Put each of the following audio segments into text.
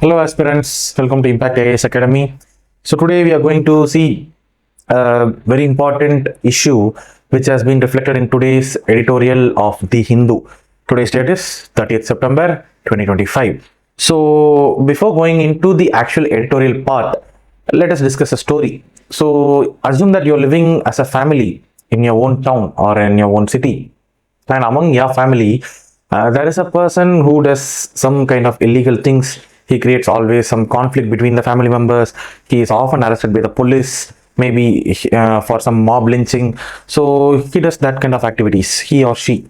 Hello aspirants, welcome to Impact IAS Academy. So today we are going to see a very important issue which has been reflected in today's editorial of The Hindu. Today's date is 30th September 2025. So before going into the actual editorial part, let us discuss a story. So assume that you're living as a family in your own town or in your own city, and among your family there is a person who does some kind of illegal things. He creates always some conflict between the family members. He is often arrested by the police, maybe for some mob lynching. So he does that kind of activities, he or she.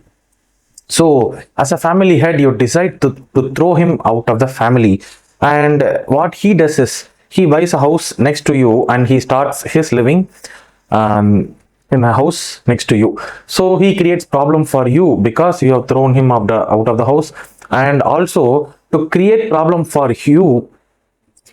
So as a family head, you decide to throw him out of the family. And what he does is he buys a house next to you and he starts his living in a house next to you. So he creates problem for you because you have thrown him out of the house. And also to create problem for you,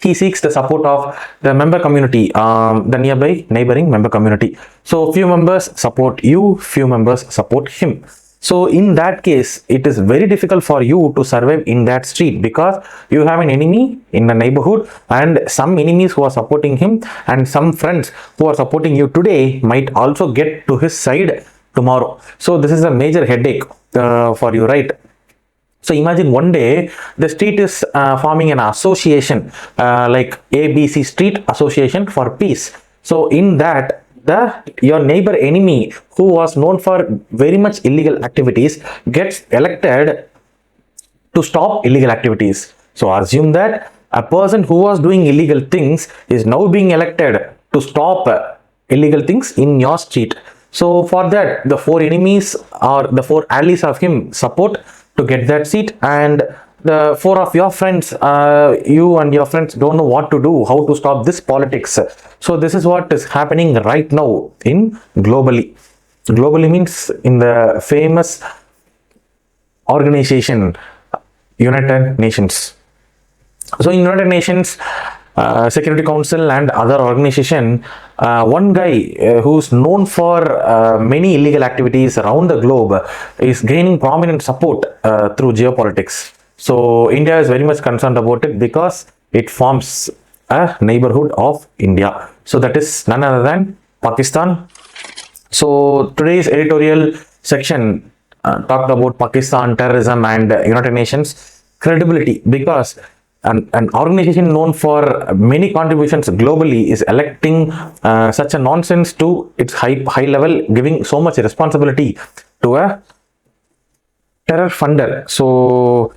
he seeks the support of the member community, the nearby neighboring member community. So few members support you, few members support him. So in that case, it is very difficult for you to survive in that street because you have an enemy in the neighborhood and some enemies who are supporting him, and some friends who are supporting you today might also get to his side tomorrow. So this is a major headache for you, right? So imagine one day the street is forming an association like ABC Street Association for Peace. So in that, your neighbor enemy who was known for very much illegal activities gets elected to stop illegal activities. So assume that a person who was doing illegal things is now being elected to stop illegal things in your street. So for that, the four enemies or the four allies of him support to get that seat, and the four of your friends, you and your friends don't know what to do, how to stop this politics. So this is what is happening right now in globally. Globally means in the famous organization United Nations. So in United Nations Security Council and other organization, one guy who's known for many illegal activities around the globe is gaining prominent support through geopolitics. So India is very much concerned about it because it forms a neighborhood of India. So that is none other than Pakistan. So today's editorial section talked about Pakistan, terrorism and United Nations credibility, because an organization known for many contributions globally is electing such a nonsense to its high level, giving so much responsibility to a terror funder. So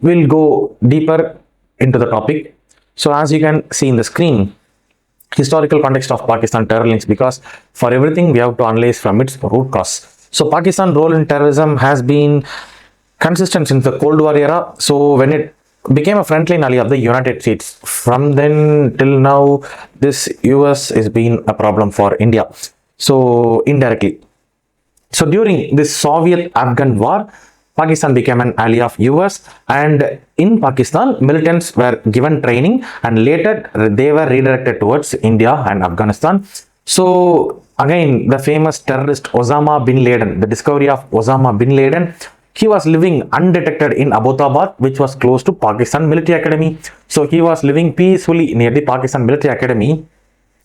we'll go deeper into the topic. So as you can see in the screen, historical context of Pakistan terror links, because for everything we have to analyze from its root cause. So Pakistan role in terrorism has been consistent since the Cold War era. So when it became a frontline ally of the United States, from then till now, this US has been a problem for India. So indirectly. So during this Soviet-Afghan war, Pakistan became an ally of US, and in Pakistan, militants were given training and later they were redirected towards India and Afghanistan. So again, the famous terrorist Osama bin Laden, the discovery of Osama bin Laden, he was living undetected in Abbottabad, which was close to Pakistan Military Academy. So he was living peacefully near the Pakistan Military Academy.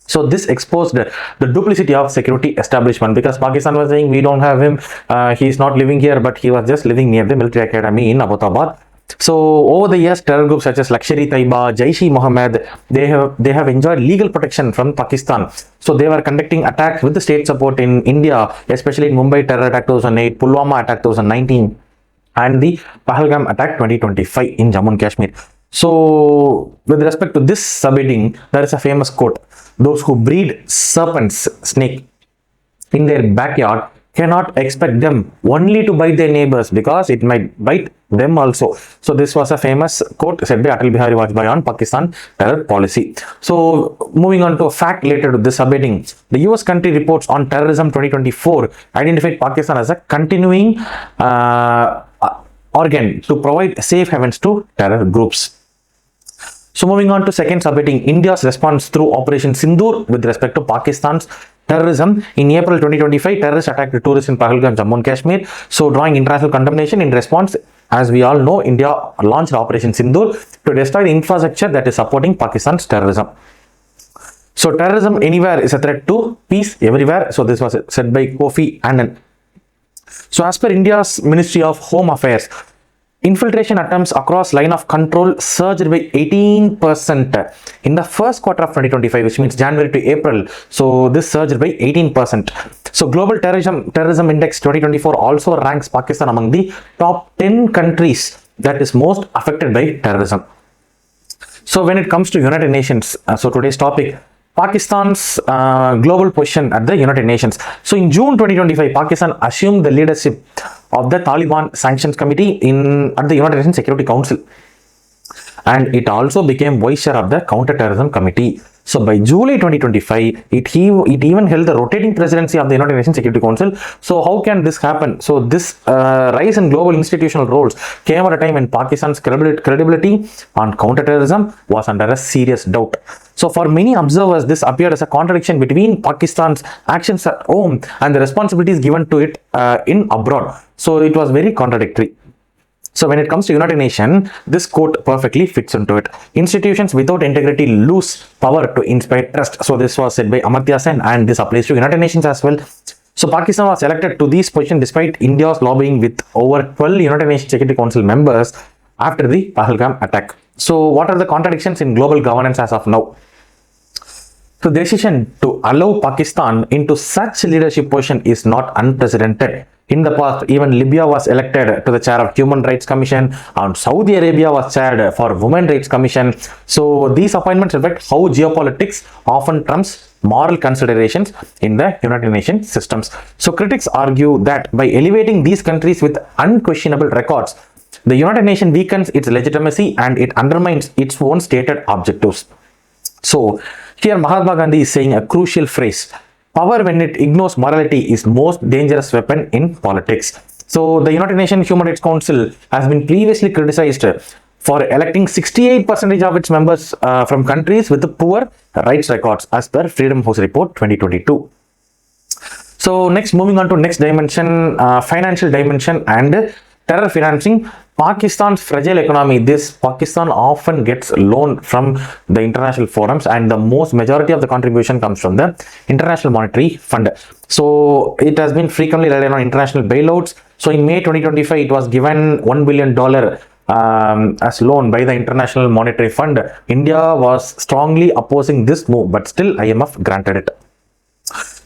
So this exposed the duplicity of security establishment, because Pakistan was saying we don't have him, he is not living here, but he was just living near the military academy in Abbottabad. So over the years, terror groups such as Lashkar-e-Taiba, Jaish-e-Mohammed, they have enjoyed legal protection from Pakistan. So they were conducting attacks with the state support in India, especially in Mumbai terror attack 2008, Pulwama attack 2019, and the Pahalgam attack 2025 in Jammu and Kashmir. So with respect to this subheading, there is a famous quote: "Those who breed serpents, snake, in their backyard cannot expect them only to bite their neighbors, because it might bite them also." So this was a famous quote said by Atal Bihari Vajpayee on Pakistan terror policy. So moving on to a fact related to this subheading, the US country reports on terrorism 2024 identified Pakistan as a continuing organ to provide safe havens to terror groups. So moving on to second subheading, India's response through Operation Sindoor with respect to Pakistan's terrorism. In April 2025, terrorists attacked tourists in Pahalgam, Jammu and Kashmir. So drawing international condemnation in response, as we all know, India launched Operation Sindoor to destroy the infrastructure that is supporting Pakistan's terrorism. So terrorism anywhere is a threat to peace everywhere. So this was said by Kofi Annan. So as per India's Ministry of Home Affairs, infiltration attempts across line of control surged by 18% in the first quarter of 2025, which means January to April. So this surged by 18%. So Global Terrorism Index 2024 also ranks Pakistan among the top 10 countries that is most affected by terrorism. So when it comes to United Nations, so today's topic, Pakistan's global position at the United Nations. So in June 2025, Pakistan assumed the leadership of the Taliban Sanctions Committee at the United Nations Security Council, and it also became vice chair of the counter-terrorism committee. So by July 2025, it even held the rotating presidency of the United Nations Security Council. So how can this happen? So this rise in global institutional roles came at a time when Pakistan's credibility on counterterrorism was under a serious doubt. So for many observers, this appeared as a contradiction between Pakistan's actions at home and the responsibilities given to it in abroad. So it was very contradictory. So when it comes to United Nations, this quote perfectly fits into it. Institutions without integrity lose power to inspire trust. So this was said by Amartya Sen, and this applies to United Nations as well. So Pakistan was elected to this position despite India's lobbying with over 12 United Nations Security Council members after the Pahalgam attack. So what are the contradictions in global governance as of now? So the decision to allow Pakistan into such leadership position is not unprecedented. In the past, even Libya was elected to the chair of Human Rights Commission, and Saudi Arabia was chaired for Women Rights Commission. So these appointments reflect how geopolitics often trumps moral considerations in the United Nations systems. So critics argue that by elevating these countries with unquestionable records, the United Nations weakens its legitimacy and it undermines its own stated objectives. So here Mahatma Gandhi is saying a crucial phrase: power when it ignores morality is most dangerous weapon in politics. So the United Nations Human Rights Council has been previously criticized for electing 68% of its members from countries with poor rights records as per Freedom House Report 2022. So next, moving on to next dimension, financial dimension and terror financing. Pakistan's fragile economy. Pakistan often gets loan from the international forums, and the majority of the contribution comes from the International Monetary Fund. So it has been frequently relied on international bailouts. So in May 2025, it was given $1 billion as loan by the International Monetary Fund. India was strongly opposing this move, but still IMF granted it.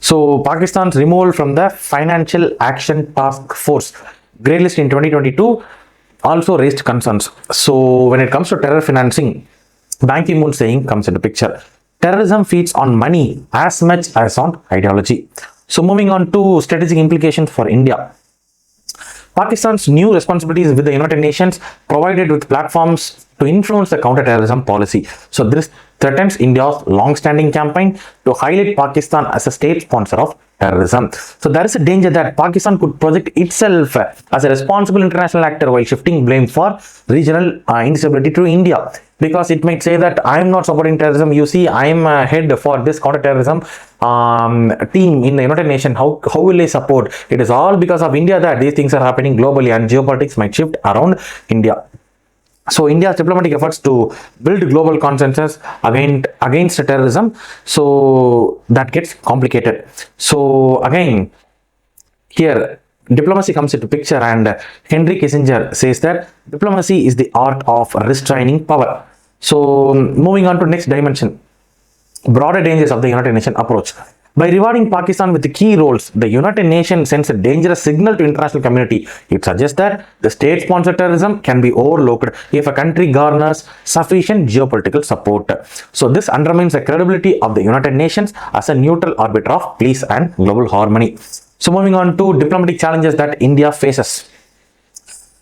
So Pakistan's removal from the Financial Action Task Force grey list in 2022 also raised concerns. So when it comes to terror financing, Ban Ki-moon saying comes into picture: terrorism feeds on money as much as on ideology. So moving on to strategic implications for India. Pakistan's new responsibilities with the United Nations provided with platforms to influence the counter-terrorism policy. So this threatens India's long-standing campaign to highlight Pakistan as a state sponsor of terrorism. So there is a danger that Pakistan could project itself as a responsible international actor while shifting blame for regional instability to India, because it might say that I am not supporting terrorism. You see, I am head for this counter-terrorism team in the United Nations. How will I support? It is all because of India that these things are happening globally, and geopolitics might shift around India. So India's diplomatic efforts to build global consensus against terrorism, so that gets complicated. So again, here diplomacy comes into picture, and Henry Kissinger says that diplomacy is the art of restraining power. So moving on to next dimension, broader dangers of the United Nations approach. By rewarding Pakistan with the key roles, the United Nations sends a dangerous signal to international community. It suggests that the state-sponsored terrorism can be overlooked if a country garners sufficient geopolitical support. So this undermines the credibility of the United Nations as a neutral arbiter of peace and global harmony. So moving on to diplomatic challenges that India faces.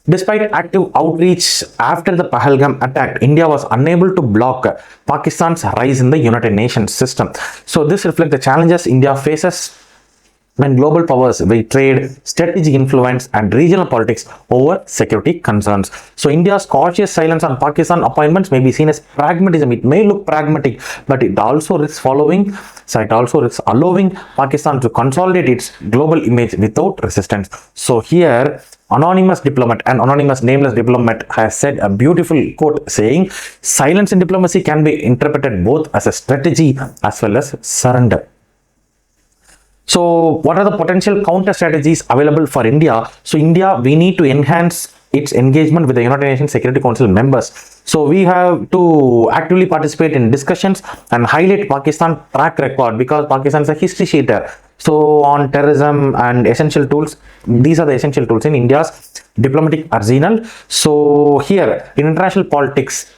Despite active outreach after the Pahalgam attack, India was unable to block Pakistan's rise in the United Nations system. So this reflects the challenges India faces when global powers weigh trade, strategic influence, and regional politics over security concerns. So, India's cautious silence on Pakistan appointments may be seen as pragmatism. It may look pragmatic, but it also risks allowing Pakistan to consolidate its global image without resistance. So, here, anonymous diplomat and anonymous nameless diplomat has said a beautiful quote saying, silence in diplomacy can be interpreted both as a strategy as well as surrender. So, what are the potential counter strategies available for India? So, India, we need to enhance its engagement with the United Nations Security Council members. So, we have to actively participate in discussions and highlight Pakistan's track record, because Pakistan is a history sheeter. So, on terrorism and essential tools, these are the essential tools in India's diplomatic arsenal. So, here in international politics,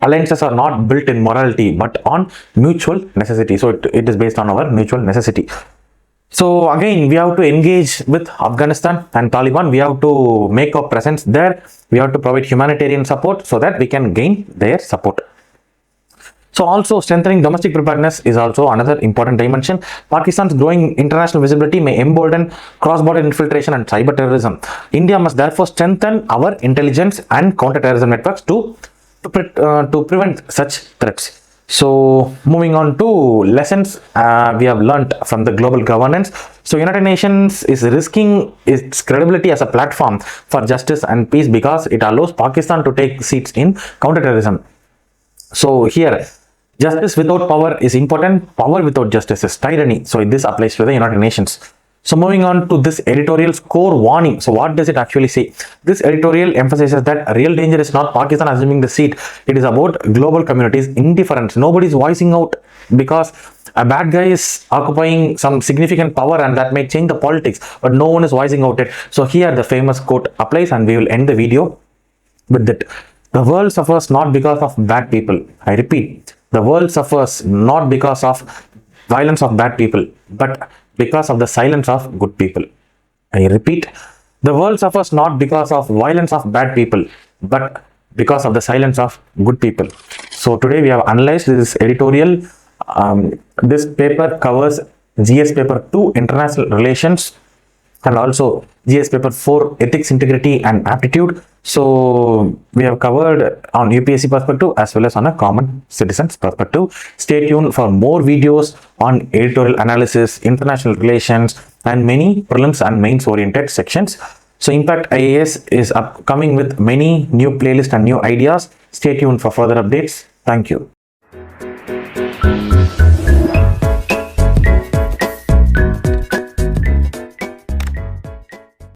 alliances are not built in morality but on mutual necessity. So, it is based on our mutual necessity. So again, we have to engage with Afghanistan and Taliban. We have to make our presence there. We have to provide humanitarian support so that we can gain their support. So also strengthening domestic preparedness is also another important dimension. Pakistan's growing international visibility may embolden cross-border infiltration and cyber terrorism. India must therefore strengthen our intelligence and counter-terrorism networks to prevent such threats. So moving on to lessons we have learnt from the global governance. So United Nations is risking its credibility as a platform for justice and peace because it allows Pakistan to take seats in counterterrorism. So here, justice without power is important. Power without justice is tyranny. So this applies to the United Nations. So moving on to this editorial score warning. So what does it actually say? This editorial emphasizes that real danger is not Pakistan assuming the seat. It is about global communities' indifference. Nobody is voicing out because a bad guy is occupying some significant power and that may change the politics, but no one is voicing out it. So here the famous quote applies, and we will end the video with that. The world suffers not because of bad people. I repeat, the world suffers not because of violence of bad people, but because of the silence of good people. I repeat, the world suffers not because of violence of bad people, but because of the silence of good people. So today we have analyzed this editorial. This paper covers GS paper 2 international relations and also GS paper 4 ethics, integrity and aptitude. So we have covered on UPSC perspective as well as on a common citizen's perspective. Stay tuned for more videos on editorial analysis, international relations and many prelims and mains oriented sections. So Impact IAS is upcoming with many new playlists and new ideas. Stay tuned for further updates. Thank you.